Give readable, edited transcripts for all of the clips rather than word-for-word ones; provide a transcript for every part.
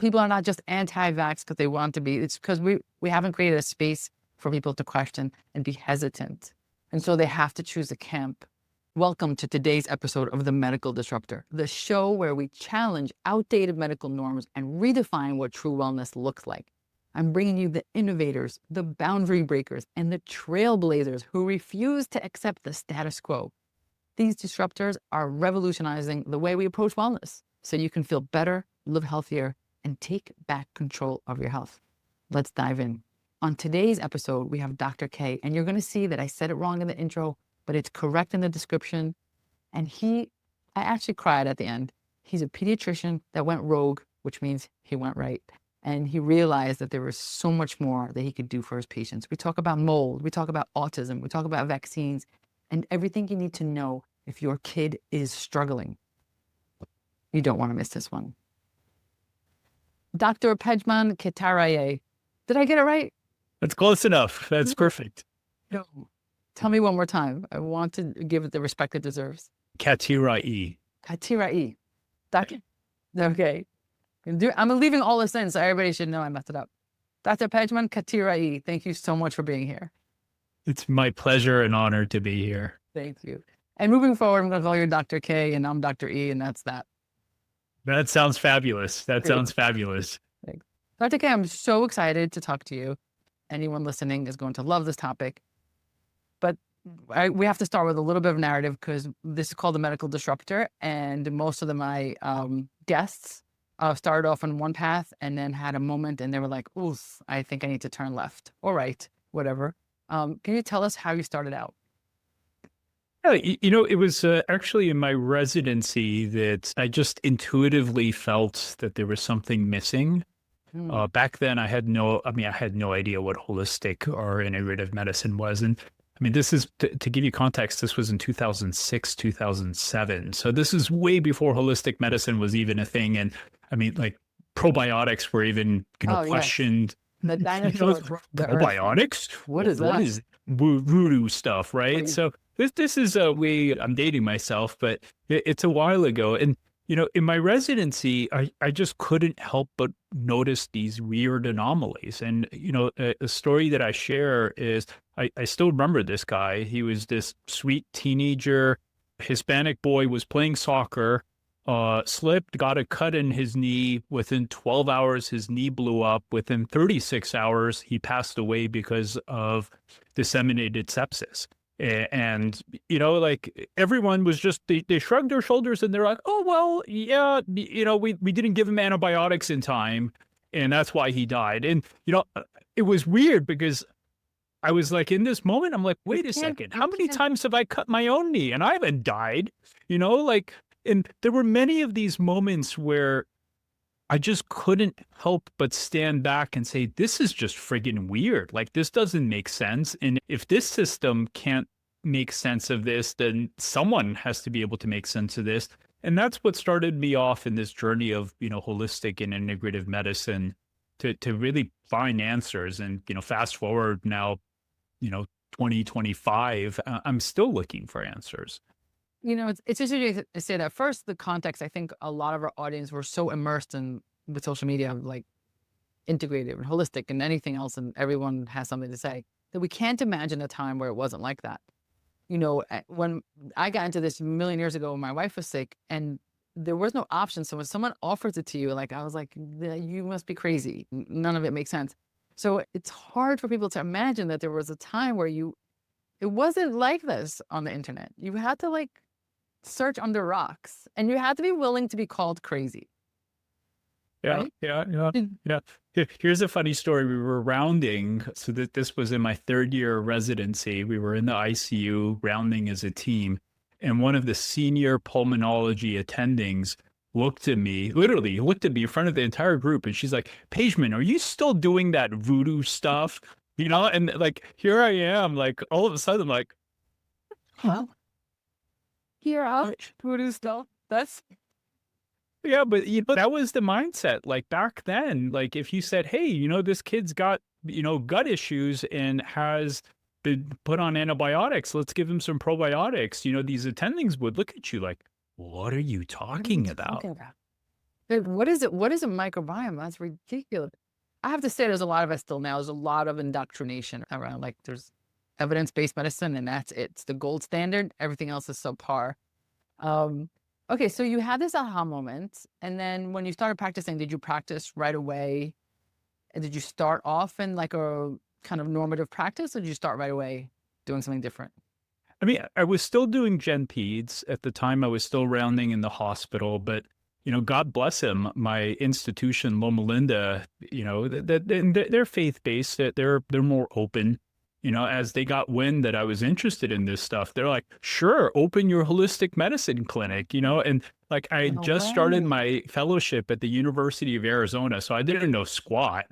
People are not just anti-vax because they want to be. It's because we haven't created a space for people to question and be hesitant. And so they have to choose a camp. Welcome to today's episode of The Medical Disruptor, the show where we challenge outdated medical norms and redefine what true wellness looks like. I'm bringing you the innovators, the boundary breakers, and the trailblazers who refuse to accept the status quo. These disruptors are revolutionizing the way we approach wellness so you can feel better, live healthier, and take back control of your health. Let's dive in. On today's episode, we have Dr. K, and you're going to see that I said it wrong in the intro, but it's correct in the description. And I actually cried at the end. He's a pediatrician that went rogue, which means he went right. And he realized that there was so much more that he could do for his patients. We talk about mold, we talk about autism, we talk about vaccines, and everything you need to know if your kid is struggling. You don't want to miss this one. Dr. Pejman Kitaraei. Did I get it right? That's close enough. That's perfect. No. Tell me one more time. I want to give it the respect it deserves. Kitaraei. Kitaraei. Okay. I'm leaving all this in so everybody should know I messed it up. Dr. Pejman Kitaraei, thank you so much for being here. It's my pleasure and honor to be here. Thank you. And moving forward, I'm going to call you Dr. K and I'm Dr. E, and that's that. That sounds fabulous. That Great. Sounds fabulous. Thanks. Dr. K, I'm so excited to talk to you. Anyone listening is going to love this topic. But we have to start with a little bit of narrative because this is called The Medical Disruptor. And most of my guests started off on one path and then had a moment and they were like, oof, I think I need to turn left or right, whatever. Can you tell us how you started out? Yeah, it was actually in my residency that I just intuitively felt that there was something missing. Back then, I had no idea what holistic or integrative medicine was. And I mean, this is, to give you context, this was in 2006, 2007. So this is way before holistic medicine was even a thing. And I mean, like probiotics were even, questioned. Yes. The dinosaurs. Probiotics? What is that? What is voodoo stuff, right? So this is a way, I'm dating myself, but it's a while ago. And, in my residency, I just couldn't help but notice these weird anomalies. And, a story that I share is I still remember this guy. He was this sweet teenager, Hispanic boy, was playing soccer, slipped, got a cut in his knee. Within 12 hours, his knee blew up. Within 36 hours, he passed away because of disseminated sepsis. And, everyone was just, they shrugged their shoulders and they're like, oh, well, yeah, we didn't give him antibiotics in time and that's why he died. And, it was weird because I was like, in this moment, I'm like, wait a second, how many times have I cut my own knee and I haven't died? And there were many of these moments where I just couldn't help but stand back and say, this is just friggin' weird. Like, this doesn't make sense. And if this system can't make sense of this, then someone has to be able to make sense of this. And that's what started me off in this journey of, holistic and integrative medicine to really find answers. And, fast forward now, 2025, I'm still looking for answers. It's interesting to say that. First, the context, I think a lot of our audience were so immersed with social media, like integrative and holistic and anything else, and everyone has something to say, that we can't imagine a time where it wasn't like that. When I got into this a million years ago, when my wife was sick and there was no option. So when someone offers it to you, I was like, you must be crazy. None of it makes sense. So it's hard for people to imagine that there was a time where it wasn't like this on the internet. You had to search under rocks and you had to be willing to be called crazy. Yeah, right? Yeah. Here's a funny story. We were rounding, so that this was in my third year of residency. We were in the ICU rounding as a team, and one of the senior pulmonology attendings literally looked at me in front of the entire group, and she's like, Pejman, are you still doing that voodoo stuff? And here I am, all of a sudden, I'm like, huh? Here out voodoo stuff. Yeah, but that was the mindset. Back then, if you said, hey, this kid's got, gut issues and has been put on antibiotics, let's give him some probiotics. These attendings would look at you like, what are you talking about? What is it? What is a microbiome? That's ridiculous. I have to say, there's a lot of it still now. There's a lot of indoctrination around, like, there's evidence-based medicine, and that's it. It's the gold standard. Everything else is subpar. Um, okay, so you had this aha moment, and then when you started practicing, did you practice right away? And did you start off in like a kind of normative practice, or did you start right away doing something different? I mean, I was still doing Gen Peds at the time. I was still rounding in the hospital, but God bless him, my institution, Loma Linda, they're faith based. They're more open. As they got wind that I was interested in this stuff, they're like, "Sure, open your holistic medicine clinic." And like I had No just started way. my fellowship at the University of Arizona, so I didn't know squat.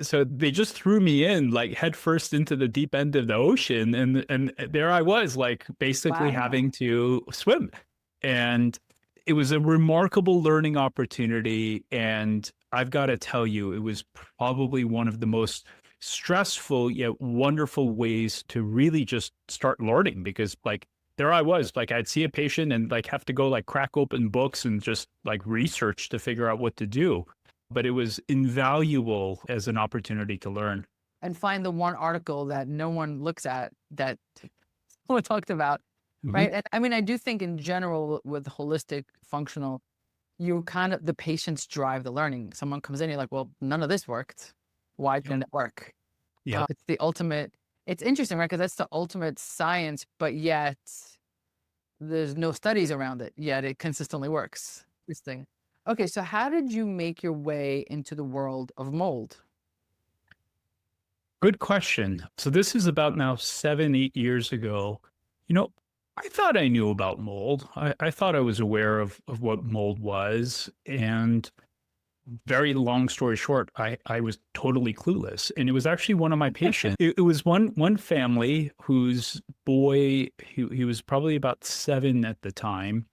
So they just threw me in like head first into the deep end of the ocean, and there I was, like basically Wow. having to swim, and it was a remarkable learning opportunity. And I've got to tell you, it was probably one of the most stressful yet wonderful ways to really just start learning, because like there I was, like I'd see a patient and like have to go like crack open books and just like research to figure out what to do. But it was invaluable as an opportunity to learn. And find the one article that no one looks at that someone talked about, Mhm. right? And I mean, I do think in general with holistic functional, you kind of, the patients drive the learning. Someone comes in, you're like, well, none of this worked. Why Yep. didn't it work? Yep. It's the ultimate, it's interesting, right? Because that's the ultimate science, but yet there's no studies around it, yet it consistently works. Interesting. Okay, so how did you make your way into the world of mold? Good question. So this is about now 7, 8 years ago. You know, I thought I knew about mold. I thought I was aware of what mold was. And very long story short, I was totally clueless. And it was actually one of my patients. It was one family whose boy, he was probably about 7 at the time,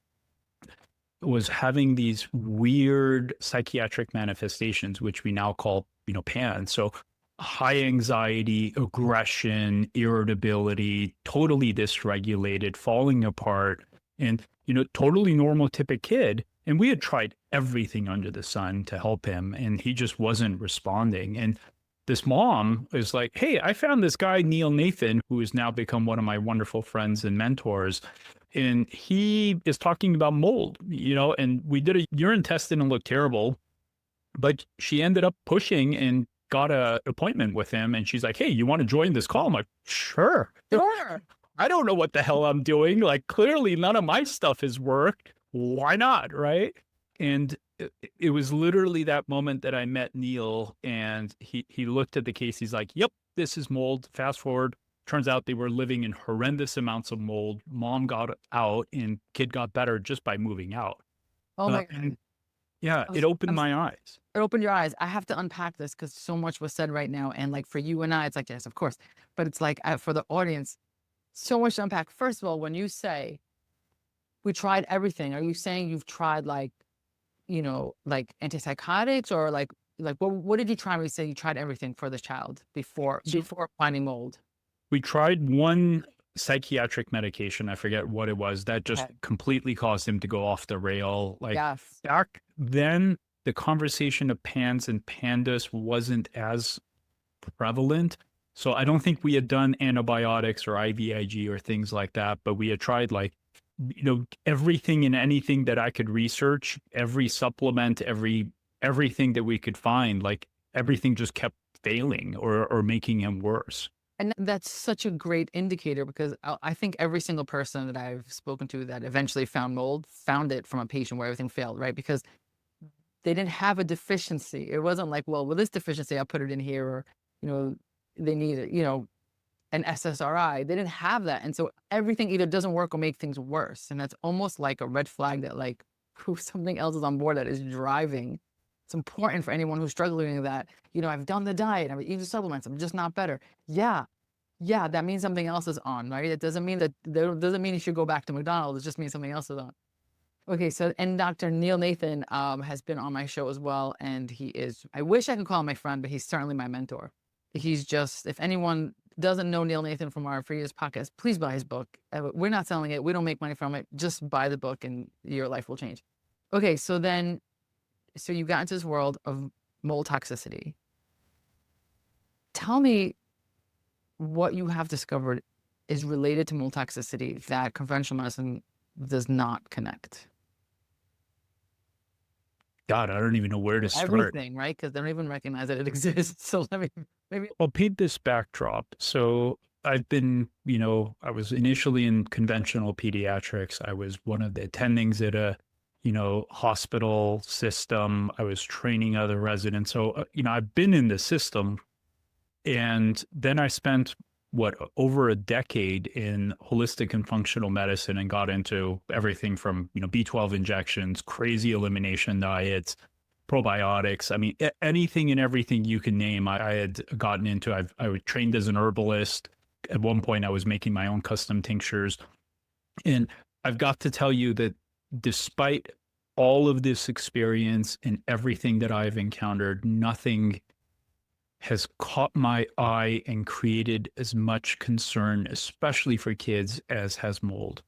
was having these weird psychiatric manifestations, which we now call, PAN. So high anxiety, aggression, irritability, totally dysregulated, falling apart, and, totally normotypic kid. And we had tried everything under the sun to help him, and he just wasn't responding. And this mom is like, "Hey, I found this guy, Neil Nathan, who has now become one of my wonderful friends and mentors. And he is talking about mold, and we did a urine test and it looked terrible, but she ended up pushing and got a appointment with him. And she's like, "Hey, you want to join this call?" I'm like, "Sure." Sure. I don't know what the hell I'm doing. Like, clearly none of my stuff has worked. Why not? Right. And it was literally that moment that I met Neil, and he looked at the case. He's like, "Yep, this is mold." Fast forward. Turns out they were living in horrendous amounts of mold. Mom got out and kid got better just by moving out. Oh my And God. yeah, I'm, it opened I'm my eyes. it opened your eyes. I have to unpack this because so much was said right now. And like for you and I, it's like, yes, of course. But it's like for the audience, so much to unpack. First of all, when you say we tried everything, are you saying you've tried like, like antipsychotics, or like what did you try when you say you tried everything for the child So before finding mold? we tried one psychiatric medication. I forget what it was that just Okay. completely caused him to go off the rail. Like Yes. back then, the conversation of pans and pandas wasn't as prevalent. So I don't think we had done antibiotics or IVIG or things like that, but we had tried like, everything and anything that I could research, every supplement, everything that we could find, like everything just kept failing or making him worse. And that's such a great indicator because I think every single person that I've spoken to that eventually found mold found it from a patient where everything failed, right? Because they didn't have a deficiency. It wasn't like, well, with this deficiency, I'll put it in here, or, you know, they need, an SSRI. They didn't have that. And so everything either doesn't work or make things worse. And that's almost like a red flag that like something else is on board that is driving. It's important for anyone who's struggling with that. I've done the diet, I've eaten supplements, I'm just not better. Yeah. Yeah, that means something else is on, right? It doesn't mean that doesn't mean you should go back to McDonald's. It just means something else is on. Okay, so and Dr. Neil Nathan has been on my show as well, and he is. I wish I could call him my friend, but he's certainly my mentor. He's just. If anyone doesn't know Neil Nathan from our previous podcast, please buy his book. We're not selling it. We don't make money from it. Just buy the book, and your life will change. Okay, so then So you got into this world of mold toxicity. Tell me what you have discovered is related to mold toxicity that conventional medicine does not connect. God, I don't even know where to start. Everything, right? Because they don't even recognize that it exists. So let me maybe. I'll paint this backdrop. So I've been, I was initially in conventional pediatrics. I was one of the attendings at a, hospital system. I was training other residents. So, I've been in the system. And then I spent over a decade in holistic and functional medicine and got into everything from, B12 injections, crazy elimination diets, probiotics. I mean, anything and everything you can name, I had gotten into. I was trained as an herbalist. At one point, I was making my own custom tinctures. And I've got to tell you that despite all of this experience and everything that I've encountered, nothing has caught my eye and created as much concern, especially for kids, as has mold.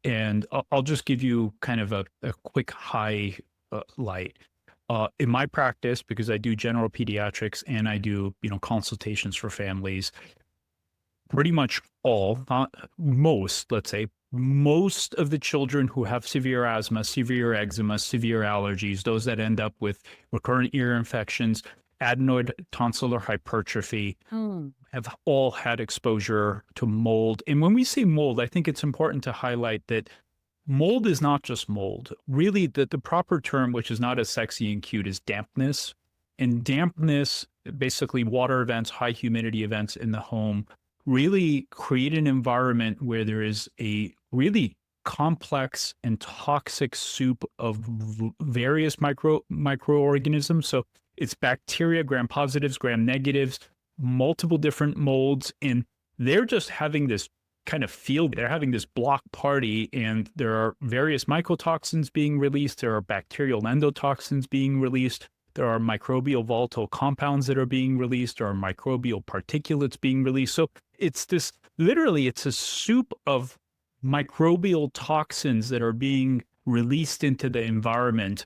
And I'll just give you kind of a quick highlight. In my practice, because I do general pediatrics and I do, consultations for families, pretty much all, not most, let's say, most of the children who have severe asthma, severe eczema, severe allergies, those that end up with recurrent ear infections, adenoid tonsillar hypertrophy, have all had exposure to mold. And when we say mold, I think it's important to highlight that mold is not just mold. Really, the proper term, which is not as sexy and cute, is dampness. And dampness, basically water events, high humidity events in the home, really create an environment where there is a really complex and toxic soup of various microorganisms. So it's bacteria, gram-positives, gram-negatives, multiple different molds, and they're just having this kind of field. They're having this block party, and there are various mycotoxins being released. There are bacterial endotoxins being released. There are microbial volatile compounds that are being released. There are microbial particulates being released. So it's it's a soup of microbial toxins that are being released into the environment.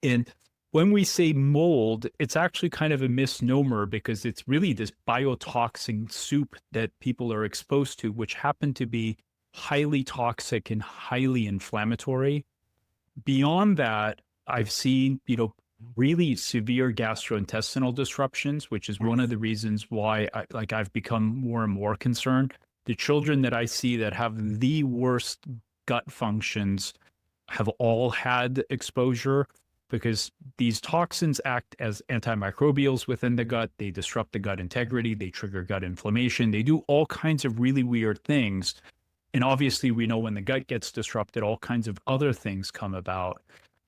And when we say mold, it's actually kind of a misnomer because it's really this biotoxin soup that people are exposed to, which happen to be highly toxic and highly inflammatory. Beyond that, I've seen, really severe gastrointestinal disruptions, which is one of the reasons why I've become more and more concerned. The children that I see that have the worst gut functions have all had exposure because these toxins act as antimicrobials within the gut. They disrupt the gut integrity. They trigger gut inflammation. They do all kinds of really weird things. And obviously, we know when the gut gets disrupted, all kinds of other things come about.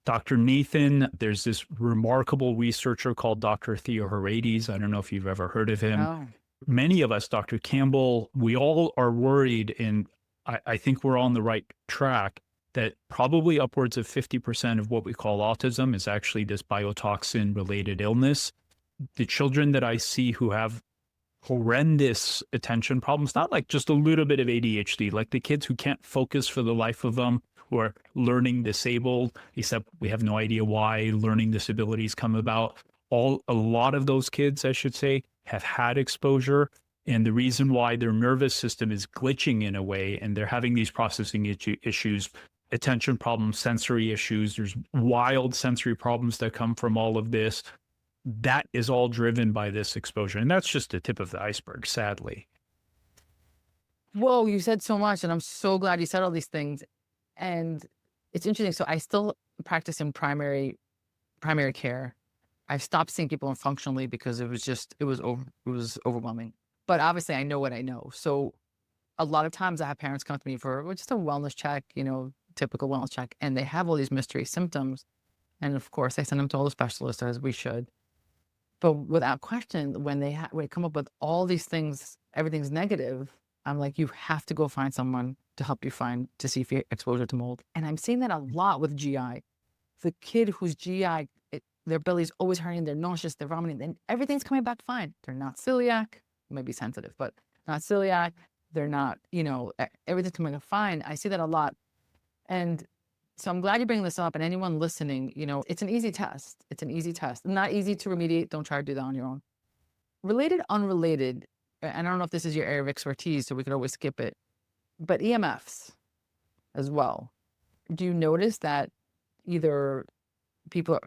Dr. Nathan, there's this remarkable researcher called Dr. Theoharides. I don't know if you've ever heard of him. Oh. Many of us, Dr. Campbell, we all are worried, and I think we're on the right track, that probably upwards of 50% of what we call autism is actually this biotoxin-related illness. The children that I see who have horrendous attention problems, not like just a little bit of ADHD, like the kids who can't focus for the life of them, who are learning disabled, except we have no idea why learning disabilities come about. A lot of those kids, I should say, have had exposure. And the reason why their nervous system is glitching in a way, and they're having these processing issues, attention problems, sensory issues, there's wild sensory problems that come from all of this. That is all driven by this exposure. And that's just the tip of the iceberg, sadly. Whoa, you said so much, and I'm so glad you said all these things. And it's interesting. So I still practice in primary care. I've stopped seeing people in functionally because it was overwhelming. But obviously I know what I know. So a lot of times I have parents come to me for just a wellness check, typical wellness check, and they have all these mystery symptoms. And of course I send them to all the specialists, as we should. But without question, when they come up with all these things, everything's negative, I'm like, you have to go find someone to help you to see if you're exposure to mold. And I'm seeing that a lot with GI. The kid whose GI, their belly's always hurting, they're nauseous, they're vomiting, and everything's coming back fine. They're not celiac, maybe sensitive, but not celiac. They're not, everything's coming back fine. I see that a lot. And So I'm glad you bring this up. And anyone listening, it's an easy test. It's an easy test. Not easy to remediate. Don't try to do that on your own. Related, unrelated, and I don't know if this is your area of expertise, so we could always skip it, but EMFs as well. Do you notice that either people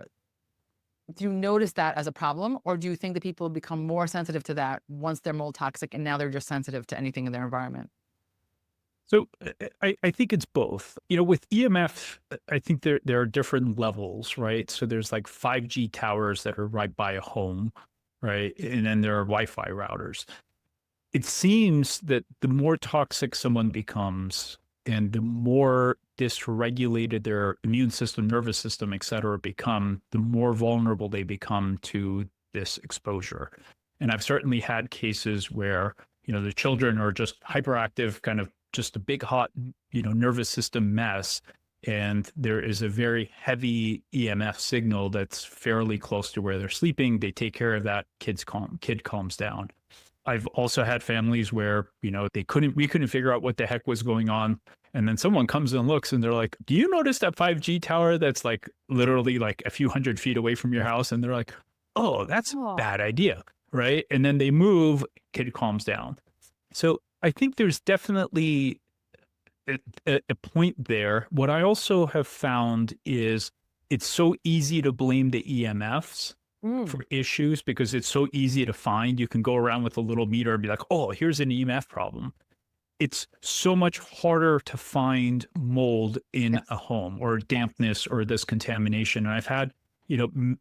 do you notice that as a problem, or do you think that people become more sensitive to that once they're mold toxic and now they're just sensitive to anything in their environment? So I think it's both. With EMF, I think there are different levels, right? So there's like 5G towers that are right by a home, right? And then there are Wi-Fi routers. It seems that the more toxic someone becomes and the more dysregulated their immune system, nervous system, et cetera, become, the more vulnerable they become to this exposure. And I've certainly had cases where, the children are just hyperactive, kind of just a big, hot, nervous system mess. And there is a very heavy EMF signal that's fairly close to where they're sleeping. They take care of that, kid calms down. I've also had families where, we couldn't figure out what the heck was going on. And then someone comes and looks and they're like, do you notice that 5G tower that's like literally like a few hundred feet away from your house? And they're like, oh, that's a bad idea. Right. And then they move, kid calms down. So I think there's definitely a point there. What I also have found is it's so easy to blame the EMFs for issues because it's so easy to find. You can go around with a little meter and be like, oh, here's an EMF problem. It's so much harder to find mold in a home or dampness or this contamination. And I've had,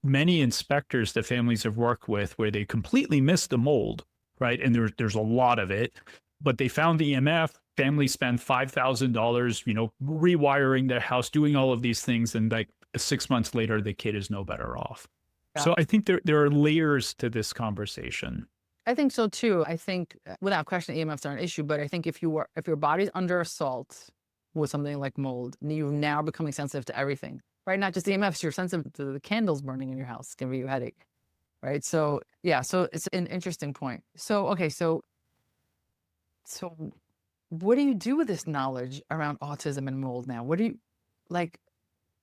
many inspectors that families have worked with where they completely missed the mold, right? And there's a lot of it, but they found the EMF. Families spend $5,000, rewiring their house, doing all of these things. And like 6 months later, the kid is no better off. Yeah. So I think there are layers to this conversation. I think so too. I think without question, EMFs are an issue, but I think if your body's under assault with something like mold, and you're now becoming sensitive to everything, right? Not just EMFs, you're sensitive to the candles burning in your house. It's gonna give you a headache, right? So yeah, so it's an interesting point. So okay, so what do you do with this knowledge around autism and mold now? What do you like?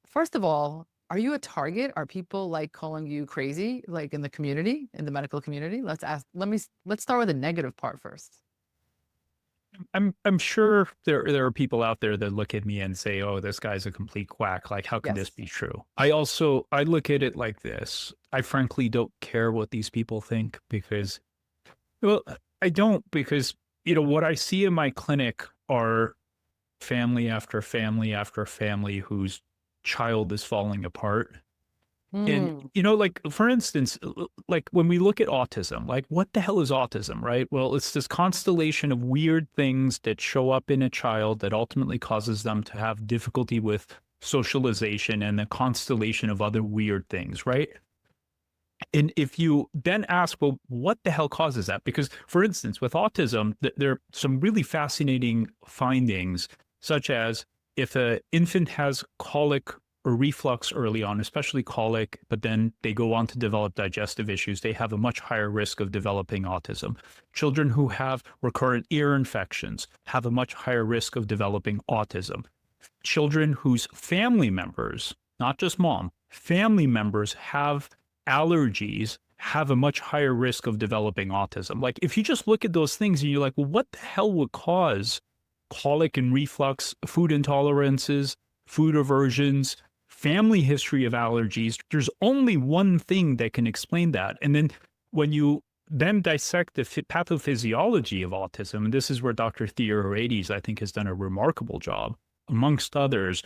First of all, are you a target? Are people like calling you crazy, like in the community, in the medical community? Let's start with the negative part first. I'm sure there are people out there that look at me and say, oh, this guy's a complete quack. Like, how can this be true? I look at it like this. I frankly don't care what these people think because, well, I don't because, what I see in my clinic are family after family after family whose child is falling apart. And, like, for instance, like when we look at autism, like what the hell is autism, right? Well, it's this constellation of weird things that show up in a child that ultimately causes them to have difficulty with socialization and a constellation of other weird things, right? And if you then ask, well, what the hell causes that? Because, for instance, with autism, there are some really fascinating findings, such as if an infant has colic or reflux early on, especially colic, but then they go on to develop digestive issues, they have a much higher risk of developing autism. Children who have recurrent ear infections have a much higher risk of developing autism. Children whose family members, not just mom, family members have allergies have a much higher risk of developing autism. Like if you just look at those things and you're like, well, what the hell would cause colic and reflux, food intolerances, food aversions, family history of allergies? There's only one thing that can explain that. And then when you then dissect the pathophysiology of autism, and this is where Dr. Kitaraei, I think, has done a remarkable job, amongst others.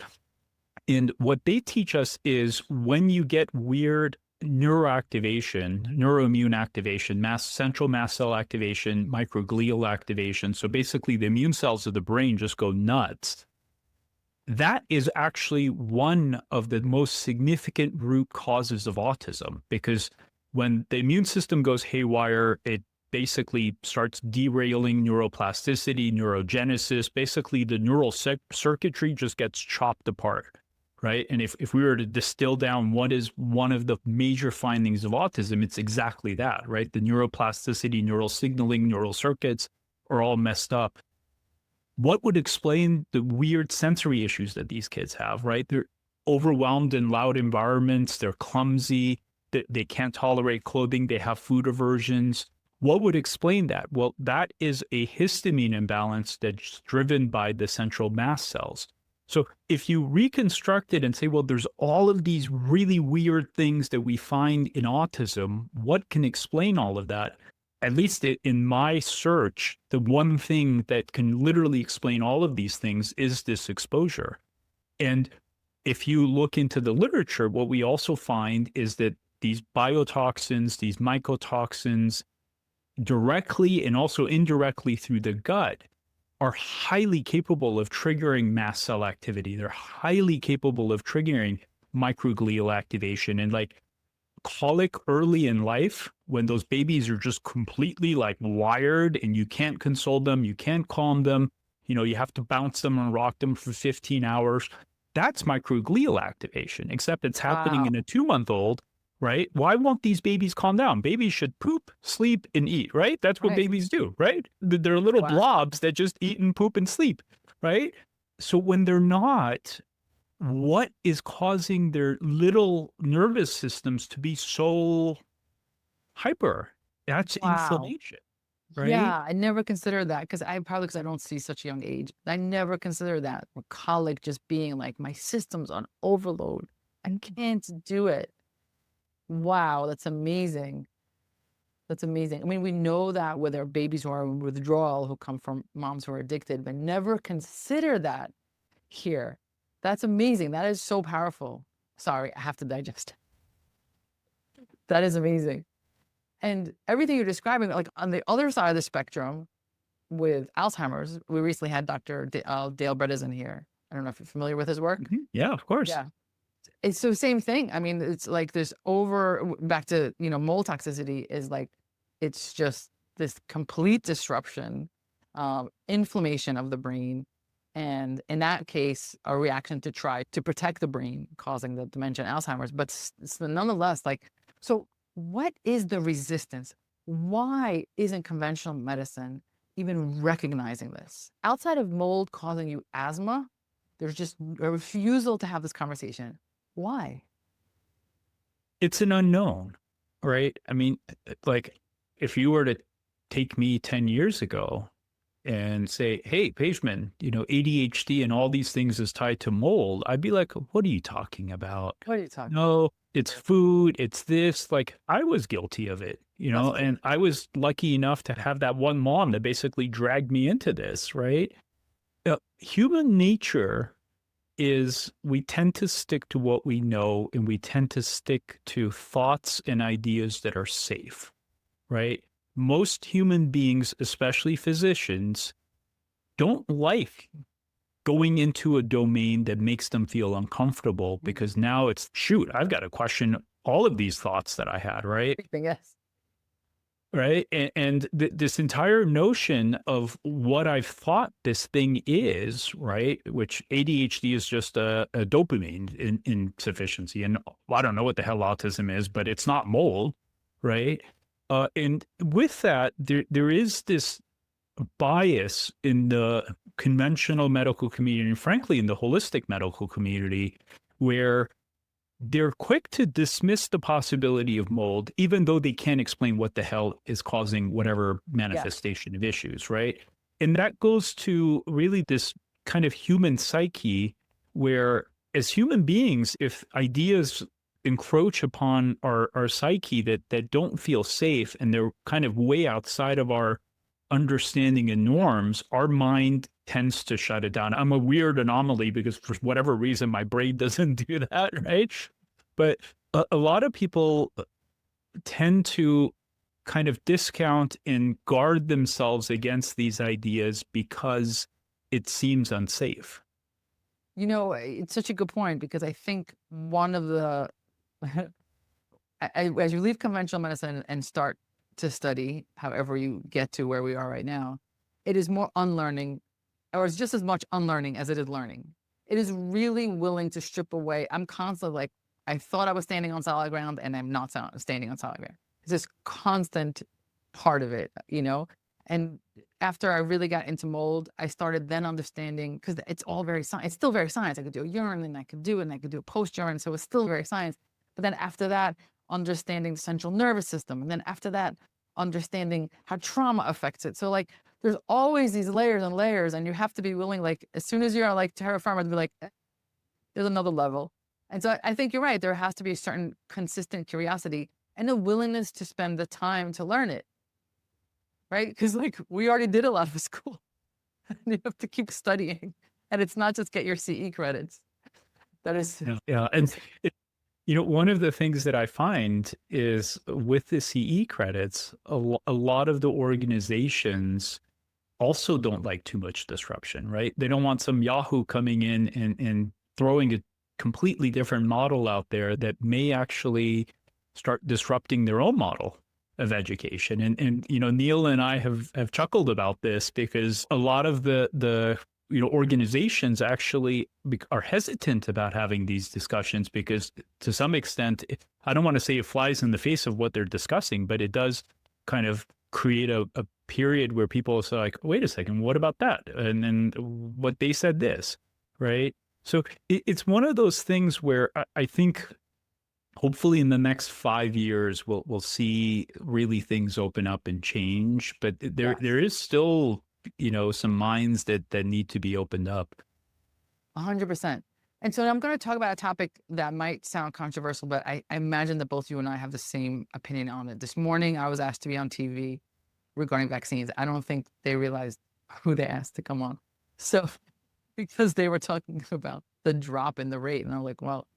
And what they teach us is when you get weird neuroactivation, neuroimmune activation, central mast cell activation, microglial activation. So basically the immune cells of the brain just go nuts. That is actually one of the most significant root causes of autism, because when the immune system goes haywire, it basically starts derailing neuroplasticity, neurogenesis. Basically the neural circuitry just gets chopped apart. Right. And if we were to distill down what is one of the major findings of autism, it's exactly that, right? The neuroplasticity, neural signaling, neural circuits are all messed up. What would explain the weird sensory issues that these kids have, right? overwhelmed in loud environments. They're clumsy. They can't tolerate clothing. They have food aversions. What would explain that? Well, that is a histamine imbalance that's driven by the central mast cells. So if you reconstruct it and say, well, there's all of these really weird things that we find in autism, what can explain all of that? At least in my search, the one thing that can literally explain all of these things is this exposure. And if you look into the literature, what we also find is that these biotoxins, these mycotoxins, directly and also indirectly through the gut, are highly capable of triggering mast cell activity. They're highly capable of triggering microglial activation. And like colic early in life, when those babies are just completely like wired and you can't console them, you can't calm them, you have to bounce them and rock them for 15 hours. That's microglial activation, except it's happening Wow. in a 2-month-old, right? Why won't these babies calm down? Babies should poop, sleep, and eat, right? That's what Right. babies do, right? They're little Wow. blobs that just eat and poop and sleep, right? So when they're not, what is causing their little nervous systems to be so hyper? That's Wow. inflammation, right? Yeah, I never considered that because I don't see such a young age. I never considered that. Or colic just being like my system's on overload. I can't do it. Wow, that's amazing. That's amazing. I mean, we know that with our babies who are in withdrawal, who come from moms who are addicted, but never consider that here. That's amazing. That is so powerful. Sorry, I have to digest. That is amazing. And everything you're describing, like on the other side of the spectrum with Alzheimer's, we recently had Dr. Dale Bredesen here. I don't know if you're familiar with his work. Yeah, of course. Yeah. It's the same thing. I mean, it's like this back to, mold toxicity is like, it's just this complete disruption, inflammation of the brain. And in that case, a reaction to try to protect the brain, causing the dementia and Alzheimer's. But nonetheless, like, so what is the resistance? Why isn't conventional medicine even recognizing this? Outside of mold causing you asthma, there's just a refusal to have this conversation. Why? It's an unknown, right? I mean, like if you were to take me 10 years ago and say, hey, Pejman, ADHD and all these things is tied to mold, I'd be like, what are you talking about? What are you talking about? No, it's food, it's this. Like I was guilty of it, and I was lucky enough to have that one mom that basically dragged me into this, right? Human nature is we tend to stick to what we know and we tend to stick to thoughts and ideas that are safe, right? Most human beings, especially physicians, don't like going into a domain that makes them feel uncomfortable because now it's, shoot, I've got to question all of these thoughts that I had, right? Yes. Right. And this entire notion of what I've thought this thing is, right, which ADHD is just a dopamine insufficiency. And I don't know what the hell autism is, but it's not mold, right? And with that, there is this bias in the conventional medical community, and frankly, in the holistic medical community, where they're quick to dismiss the possibility of mold, even though they can't explain what the hell is causing whatever manifestation of issues, right? And that goes to really this kind of human psyche where, as human beings, if ideas encroach upon our psyche that don't feel safe and they're kind of way outside of our understanding and norms, our mind tends to shut it down. I'm a weird anomaly because for whatever reason, my brain doesn't do that, right? But a lot of people tend to kind of discount and guard themselves against these ideas because it seems unsafe. It's such a good point because I think one of the, as you leave conventional medicine and start to study, however you get to where we are right now, it is more unlearning, or it's just as much unlearning as it is learning. It is really willing to strip away. I'm constantly like, I thought I was standing on solid ground and I'm not standing on solid ground. It's this constant part of it, And after I really got into mold, I started then understanding, because it's all very science. It's still very science. I could do a urine and I could do it, and I could do a post urine. So it's still very science. But then after that, understanding the central nervous system. And then after that, understanding how trauma affects it. So like there's always these layers and layers, and you have to be willing, like as soon as you're like terra firma, to be like, there's another level. And so I think you're right. There has to be a certain consistent curiosity and a willingness to spend the time to learn it. Right? Because like we already did a lot of school. You have to keep studying. And it's not just get your CE credits. That is. Yeah. And one of the things that I find is with the CE credits, a lot of the organizations also don't like too much disruption, right? They don't want some Yahoo coming in and throwing a completely different model out there that may actually start disrupting their own model of education. And Neil and I have chuckled about this because a lot of the organizations actually are hesitant about having these discussions because to some extent, I don't want to say it flies in the face of what they're discussing, but it does kind of create a period where people say like, wait a second, what about that? And then what they said this, right? So it's one of those things where I think hopefully in the next 5 years, we'll see really things open up and change, but there is still, some minds that need to be opened up. 100%. And so I'm going to talk about a topic that might sound controversial, but I imagine that both you and I have the same opinion on it. This morning, I was asked to be on TV regarding vaccines. I don't think they realized who they asked to come on. So, because they were talking about the drop in the rate. And I'm like, well,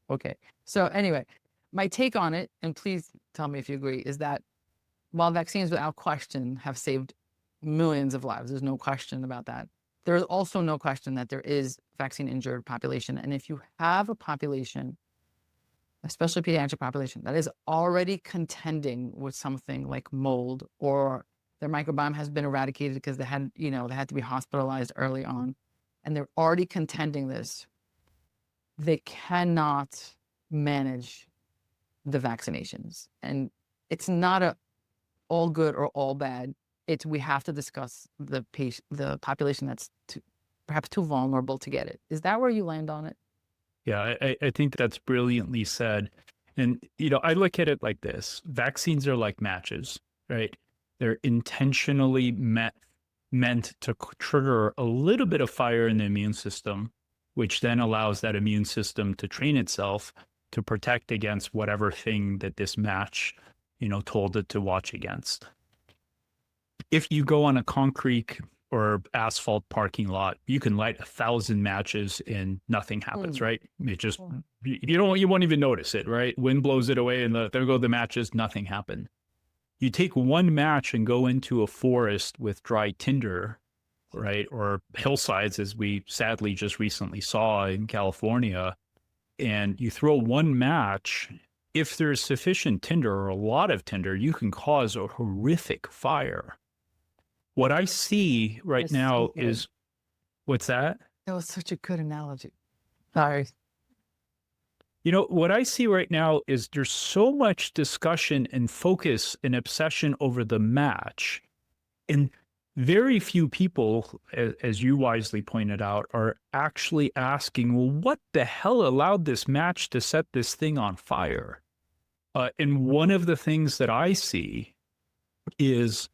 okay. So anyway, my take on it, and please tell me if you agree, is that while vaccines without question have saved millions of lives, there's no question about that. There is also no question that there is vaccine injured population. And if you have a population, especially pediatric population, that is already contending with something like mold, or their microbiome has been eradicated because they had to be hospitalized early on, and they're already contending this, they cannot manage the vaccinations. And it's not a all good or all bad. It's we have to discuss the population that's perhaps too vulnerable to get it. Is that where you land on it? Yeah, I think that's brilliantly said. And, I look at it like this. Vaccines are like matches, right? They're intentionally meant to trigger a little bit of fire in the immune system, which then allows that immune system to train itself to protect against whatever thing that this match, told it to watch against. If you go on a concrete or asphalt parking lot, you can light 1,000 matches and nothing happens, right? It just, you won't even notice it, right? Wind blows it away and there go the matches, nothing happened. You take one match and go into a forest with dry tinder, right? Or hillsides, as we sadly just recently saw in California, and you throw one match, if there's sufficient tinder or a lot of tinder, you can cause a horrific fire. What I see right now is, what's that? That was such a good analogy. Sorry. What I see right now is there's so much discussion and focus and obsession over the match. And very few people, as you wisely pointed out, are actually asking, well, what the hell allowed this match to set this thing on fire? And one of the things that I see is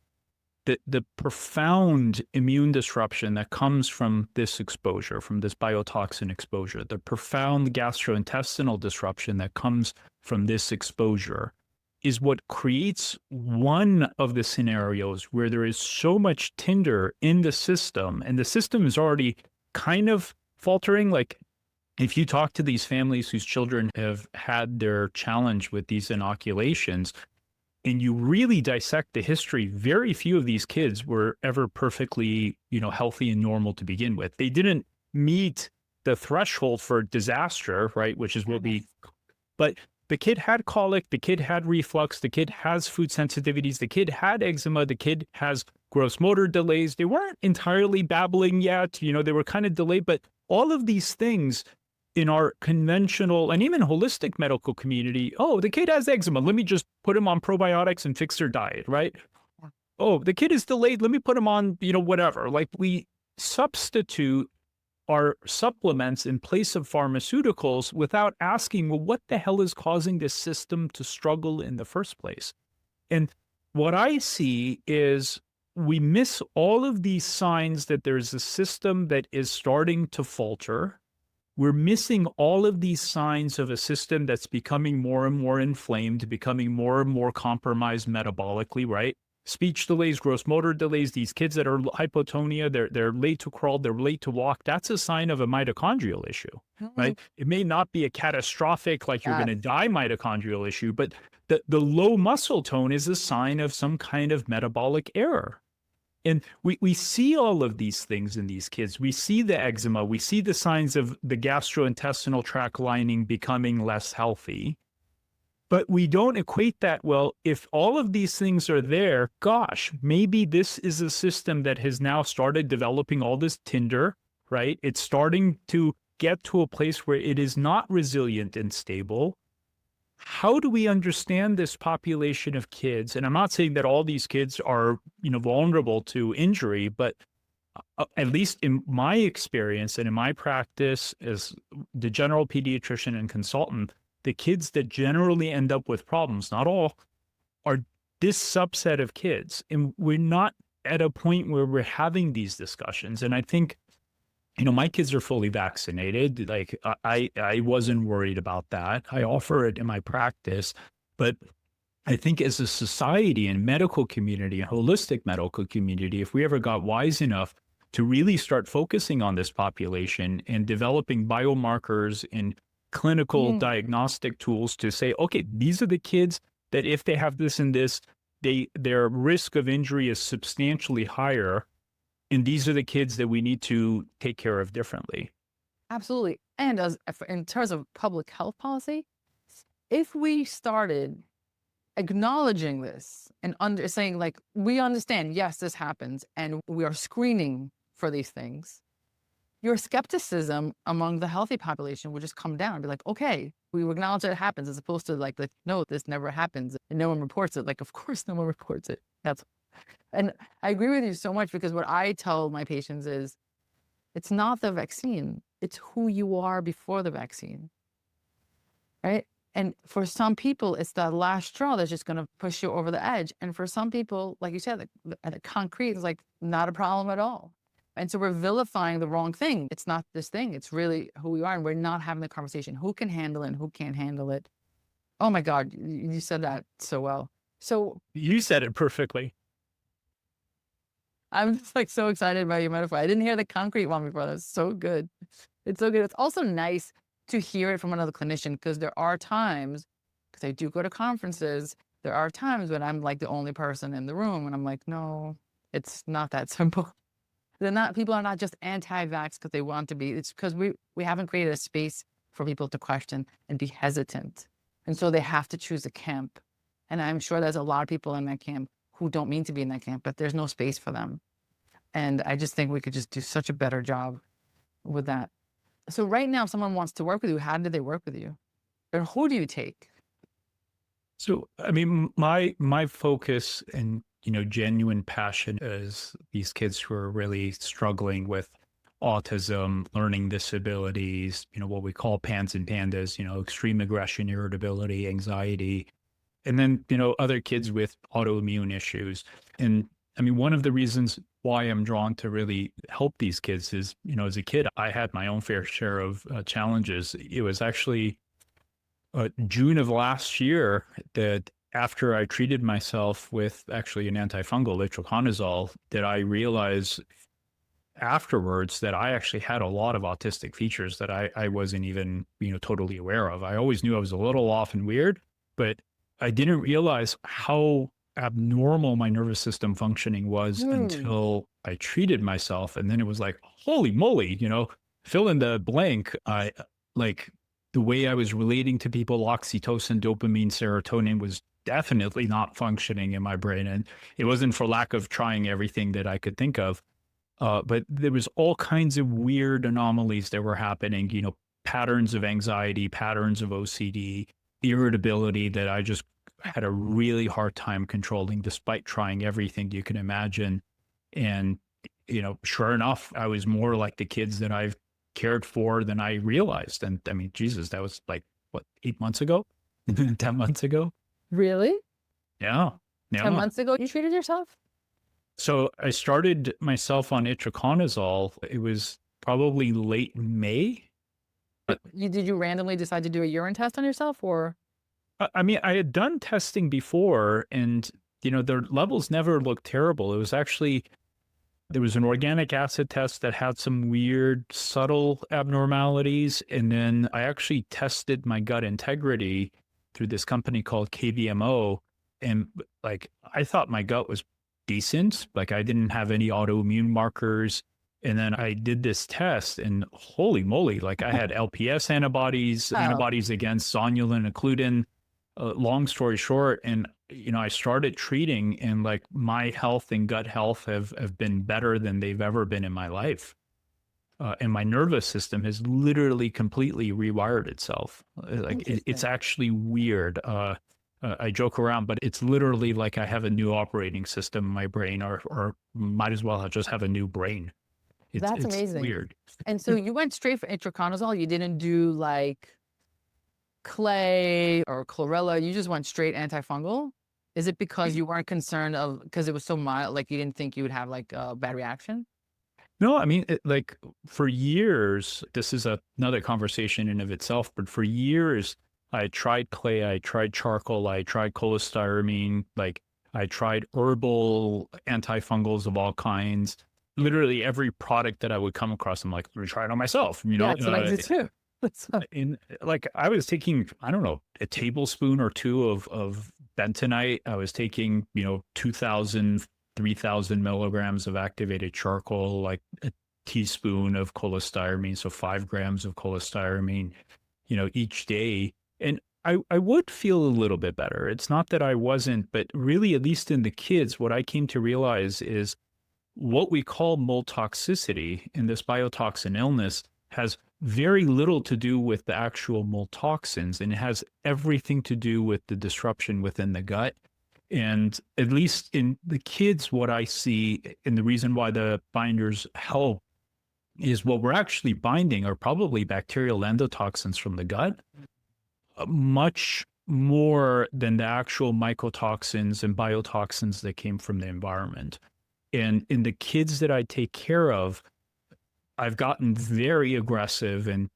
the profound immune disruption that comes from this exposure, from this biotoxin exposure, the profound gastrointestinal disruption that comes from this exposure is what creates one of the scenarios where there is so much tinder in the system, and the system is already kind of faltering. Like if you talk to these families whose children have had their challenge with these inoculations, and you really dissect the history, very few of these kids were ever perfectly, healthy and normal to begin with. They didn't meet the threshold for disaster, right? Which is what but the kid had colic, the kid had reflux, the kid has food sensitivities, the kid had eczema, the kid has gross motor delays. They weren't entirely babbling yet, they were kind of delayed, but all of these things in our conventional and even holistic medical community, oh, the kid has eczema, let me just put him on probiotics and fix their diet, right? oh, the kid is delayed. Let me put him on, whatever. Like we substitute our supplements in place of pharmaceuticals without asking, well, what the hell is causing this system to struggle in the first place? And what I see is we miss all of these signs that there's a system that is starting to falter. We're missing all of these signs of a system that's becoming more and more inflamed, becoming more and more compromised metabolically, right? Speech delays, gross motor delays, these kids that are hypotonia, they're late to crawl, they're late to walk. That's a sign of a mitochondrial issue, right? It may not be a catastrophic, like you're going to die mitochondrial issue, but the low muscle tone is a sign of some kind of metabolic error. And we see all of these things in these kids. We see the eczema. We see the signs of the gastrointestinal tract lining becoming less healthy. But we don't equate that, well, if all of these things are there, gosh, maybe this is a system that has now started developing all this tinder, right? It's starting to get to a place where it is not resilient and stable. How do we understand this population of kids? And I'm not saying that all these kids are, vulnerable to injury, but at least in my experience and in my practice as the general pediatrician and consultant, the kids that generally end up with problems, not all, are this subset of kids. And we're not at a point where we're having these discussions. And I think, my kids are fully vaccinated. Like I wasn't worried about that. I offer it in my practice, but I think as a society and medical community, a holistic medical community, if we ever got wise enough to really start focusing on this population and developing biomarkers and clinical diagnostic tools to say, okay, these are the kids that if they have this and this, their risk of injury is substantially higher. And these are the kids that we need to take care of differently. Absolutely. And in terms of public health policy, if we started acknowledging this and saying, like, we understand, yes, this happens, and we are screening for these things, your skepticism among the healthy population would just come down and be like, okay, we acknowledge that it happens, as opposed to like, no, this never happens and no one reports it. Like, of course no one reports it. And I agree with you so much, because what I tell my patients is, it's not the vaccine, it's who you are before the vaccine, right? And for some people, it's that last straw that's just going to push you over the edge. And for some people, like you said, the concrete is like not a problem at all. And so we're vilifying the wrong thing. It's not this thing. It's really who we are. And we're not having the conversation. Who can handle it and who can't handle it? Oh my God, you said that so well. So you said it perfectly. I'm just like so excited about your metaphor. I didn't hear the concrete one before. That's so good. It's so good. It's also nice to hear it from another clinician, because there are times, because I do go to conferences, there are times when I'm like the only person in the room and I'm like, no, it's not that simple. People are not just anti-vax because they want to be. It's because we haven't created a space for people to question and be hesitant. And so they have to choose a camp. And I'm sure there's a lot of people in that camp who don't mean to be in that camp, but there's no space for them. And I just think we could just do such a better job with that. So right now, if someone wants to work with you, how do they work with you? Or who do you take? So, I mean, my focus and, genuine passion is these kids who are really struggling with autism, learning disabilities, what we call PANS and PANDAS, extreme aggression, irritability, anxiety, and then, other kids with autoimmune issues. And I mean, one of the reasons why I'm drawn to really help these kids is, as a kid, I had my own fair share of challenges. It was actually June of last year that after I treated myself with actually an antifungal, itraconazole, that I realized afterwards that I actually had a lot of autistic features that I wasn't even, totally aware of. I always knew I was a little off and weird, but I didn't realize how abnormal my nervous system functioning was until I treated myself. And then it was like, holy moly, fill in the blank. Like the way I was relating to people, oxytocin, dopamine, serotonin was definitely not functioning in my brain. And it wasn't for lack of trying everything that I could think of. But there was all kinds of weird anomalies that were happening, patterns of anxiety, patterns of OCD, irritability that had a really hard time controlling despite trying everything you can imagine. And, sure enough, I was more like the kids that I've cared for than I realized. And I mean, Jesus, that was like, what, 8 months ago? 10 months ago? Really? Yeah. 10 Yeah. months ago, you treated yourself? So I started myself on itraconazole. It was probably late May. Did you randomly decide to do a urine test on yourself or? I mean, I had done testing before and, the levels never looked terrible. It was actually, there was an organic acid test that had some weird, subtle abnormalities. And then I actually tested my gut integrity through this company called KVMO. And like, I thought my gut was decent. Like, I didn't have any autoimmune markers. And then I did this test and holy moly, like I had LPS antibodies, Oh. antibodies against zonulin, occludin. Long story short, and I started treating, and like my health and gut health have been better than they've ever been in my life. And my nervous system has literally completely rewired itself. It's actually weird. I joke around, but it's literally like I have a new operating system in my brain, or might as well just have a new brain. That's it's amazing. Weird. And so you went straight for itraconazole. You didn't do like clay or chlorella. You just went straight antifungal. Is it because you weren't concerned because it was so mild, like you didn't think you would have like a bad reaction? No, I mean, like for years, this is another conversation in of itself, but for years, I tried clay, I tried charcoal, I tried cholestyramine, like I tried herbal antifungals of all kinds. Literally every product that I would come across, I'm like, let me try it on myself. Yeah, that's what I did too. In like I was taking, I don't know, a tablespoon or two of bentonite. I was taking, 2,000, 3,000 milligrams of activated charcoal, like a teaspoon of cholestyramine, so 5 grams of cholestyramine, each day. And I would feel a little bit better. It's not that I wasn't, but really, at least in the kids, what I came to realize is what we call mold toxicity in this biotoxin illness has very little to do with the actual mold toxins, and it has everything to do with the disruption within the gut. And at least in the kids, what I see, and the reason why the binders help, is what we're actually binding are probably bacterial endotoxins from the gut, much more than the actual mycotoxins and biotoxins that came from the environment. And in the kids that I take care of, I've gotten very aggressive and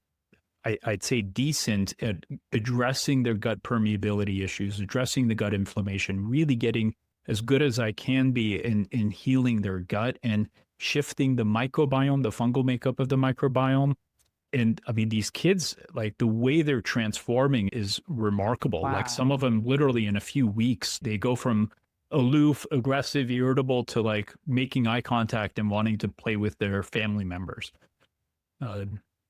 I'd say decent at addressing their gut permeability issues, addressing the gut inflammation, really getting as good as I can be in healing their gut and shifting the microbiome, the fungal makeup of the microbiome. And I mean, these kids, like the way they're transforming is remarkable. Wow. Like some of them literally in a few weeks, they go from aloof, aggressive, irritable to like making eye contact and wanting to play with their family members.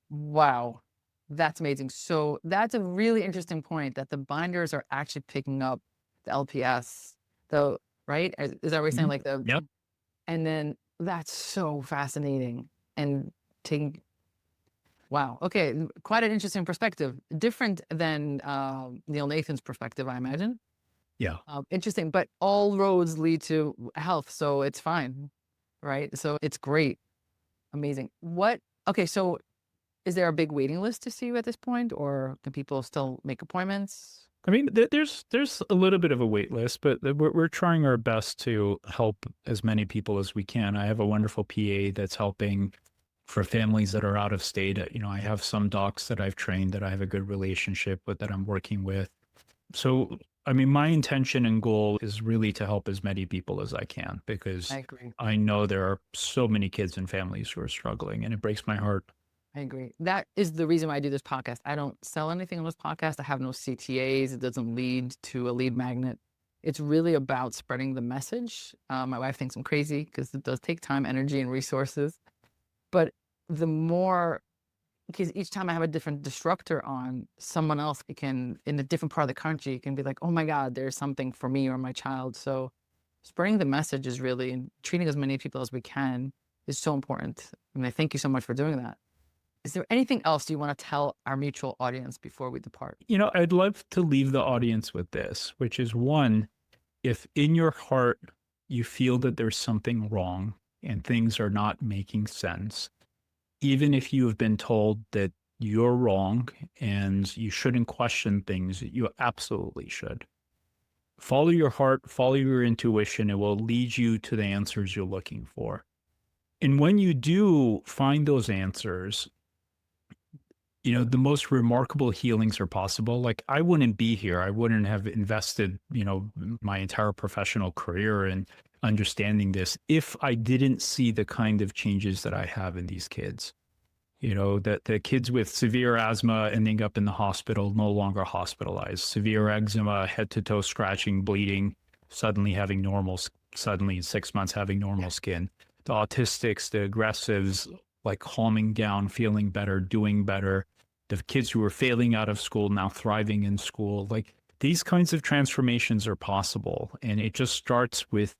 Wow. That's amazing. So that's a really interesting point that the binders are actually picking up the LPS, though, right? Is that what you're saying? Like Yep. And then that's so fascinating and taking, wow. Okay. Quite an interesting perspective. Different than Neil Nathan's perspective, I imagine. Yeah. Interesting, but all roads lead to health, so it's fine, right? So it's great. Amazing. Okay, so is there a big waiting list to see you at this point, or can people still make appointments? I mean, there's a little bit of a wait list, but we're trying our best to help as many people as we can. I have a wonderful PA that's helping for families that are out of state. I have some docs that I've trained that I have a good relationship with that I'm working with. So, I mean, my intention and goal is really to help as many people as I can, because I agree. I know there are so many kids and families who are struggling, and it breaks my heart. I agree. That is the reason why I do this podcast. I don't sell anything on this podcast. I have no CTAs. It doesn't lead to a lead magnet. It's really about spreading the message. My wife thinks I'm crazy because it does take time, energy, and resources. But the more, because each time I have a different disruptor on, someone else can, in a different part of the country, can be like, oh my God, there's something for me or my child. So spreading the message is really, and treating as many people as we can is so important. And I thank you so much for doing that. Is there anything else you want to tell our mutual audience before we depart? I'd love to leave the audience with this, which is one, if in your heart you feel that there's something wrong and things are not making sense, even if you have been told that you're wrong and you shouldn't question things, you absolutely should. Follow your heart, follow your intuition. It will lead you to the answers you're looking for. And when you do find those answers, the most remarkable healings are possible. Like, I wouldn't be here. I wouldn't have invested, my entire professional career in understanding this if I didn't see the kind of changes that I have in these kids. That the kids with severe asthma ending up in the hospital, no longer hospitalized, severe eczema, head to toe scratching, bleeding, suddenly in 6 months having normal skin. The autistics, the aggressives, like calming down, feeling better, doing better. The kids who were failing out of school, now thriving in school. Like, these kinds of transformations are possible. And it just starts with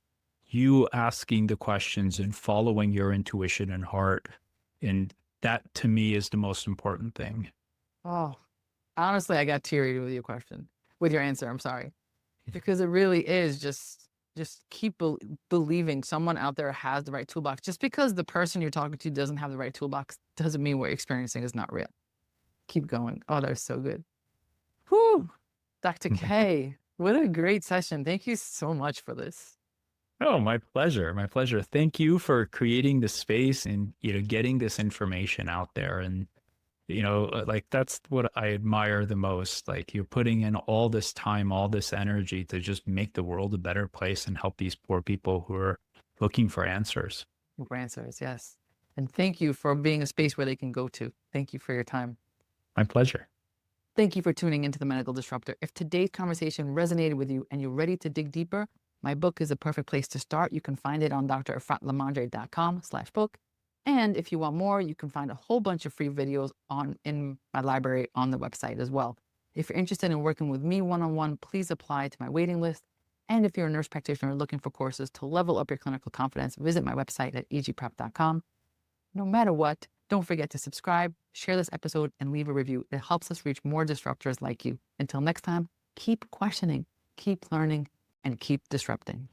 you asking the questions and following your intuition and heart. And that, to me, is the most important thing. Oh, honestly, I got teary with your question, with your answer. I'm sorry, because it really is just keep believing someone out there has the right toolbox. Just because the person you're talking to doesn't have the right toolbox doesn't mean what you're experiencing is not real. Keep going. Oh, that's so good. Whew. Dr. K, what a great session. Thank you so much for this. Oh, my pleasure. My pleasure. Thank you for creating the space and, getting this information out there. And, like, that's what I admire the most. Like, you're putting in all this time, all this energy to just make the world a better place and help these poor people who are looking for answers. For answers, yes. And thank you for being a space where they can go to. Thank you for your time. My pleasure. Thank you for tuning into the Medical Disruptor. If today's conversation resonated with you and you're ready to dig deeper, my book is a perfect place to start. You can find it on drefratlamandre.com/book. And if you want more, you can find a whole bunch of free videos in my library on the website as well. If you're interested in working with me one-on-one, please apply to my waiting list. And if you're a nurse practitioner looking for courses to level up your clinical confidence, visit my website at egprep.com. No matter what, don't forget to subscribe, share this episode, and leave a review. It helps us reach more disruptors like you. Until next time, keep questioning, keep learning, and keep disrupting.